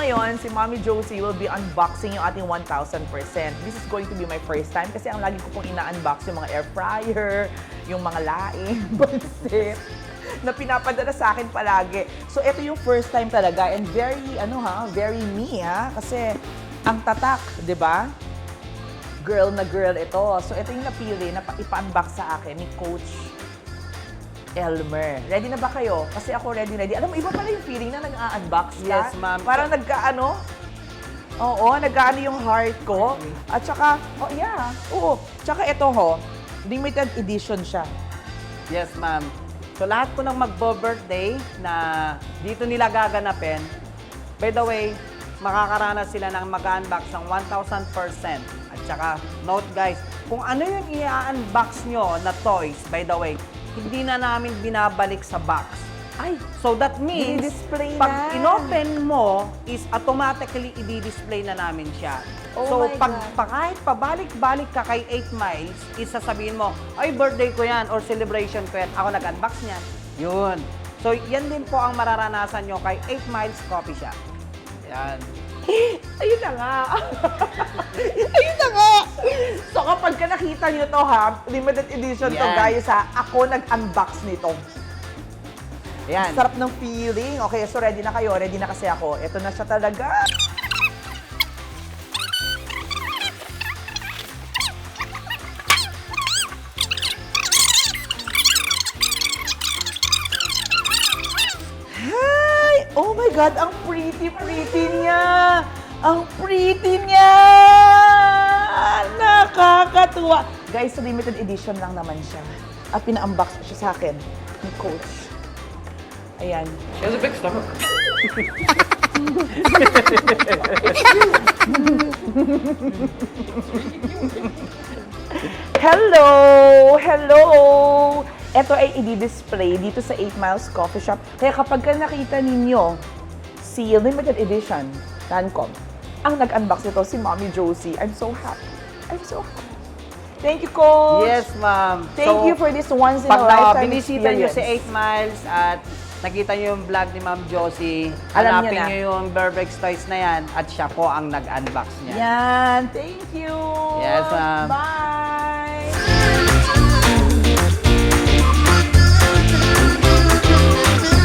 ngayon, si Mommy Josie will be unboxing yung ating 1,000%. This is going to be my first time kasi ang lagi ko pong ina-unbox yung mga air fryer, yung mga laing, pansit, na pinapadala sa akin palagi. So, ito yung first time talaga and very, very me, kasi ang tatak, di ba? Girl na girl ito. So, ito yung napili na ipa-unbox sa akin ni Coach Elmer. Ready na ba kayo? Kasi ako ready. Alam mo, iba pala yung feeling na nag-unbox ka. Yes, ma'am. Parang nagka-ano? Oo, nagka-ano yung heart ko. At saka, oo. Tsaka ito limited edition siya. Yes, ma'am. So lahat po ng magbo-birthday na dito nila gaganapin, by the way, makakaranas sila ng mag-unbox ng 1,000%. At saka, note guys, kung ano yung i-unbox nyo na toys, by the way, hindi na namin binabalik sa box. Ay, So that means, i-display pag na. inopen mo, is automatically i-display na namin siya. Oh So my pag God. kahit pabalik-balik ka kay 8 Miles, isasabihin mo, ay birthday ko yan or celebration ko yan, ako nag-unbox niyan. Yun. So yan din po ang mararanasan nyo kay 8 Miles Coffee Shop. Yan. Ayun na nga. Ayun na nga. So kapag ka nakita nyo to limited edition to Yan. guys ako nag-unbox nito. Yan. Sarap ng feeling. Okay, so ready na kayo. Ready na kasi ako. Ito na siya talaga. Hi! Oh my God, ang pretty niya! Ang pretty niya! Nakakatuwa! Guys, limited edition lang naman siya. At pina-unbox siya sa akin ni Coach. Ayan. She has a big stomach. Hello! Hello! Ito ay i-display dito sa 8 Miles Coffee Shop. Kaya kapag ka nakita ninyo si limited edition, Lancome, ang nag-unbox nito si Mommy Josie. I'm so happy. I'm so happy. Thank you, Coach! Yes, ma'am. Thank you for this once in a Pag lifetime binisita nyo si experience. 8 Miles at nakita nyo yung vlog ni Ma'am Josie, Alam nyo hanapin na. nyo yung Burbex Toys na yan at siya po ang nag-unbox niya. Yan. Thank you. Yes, ma'am. Bye.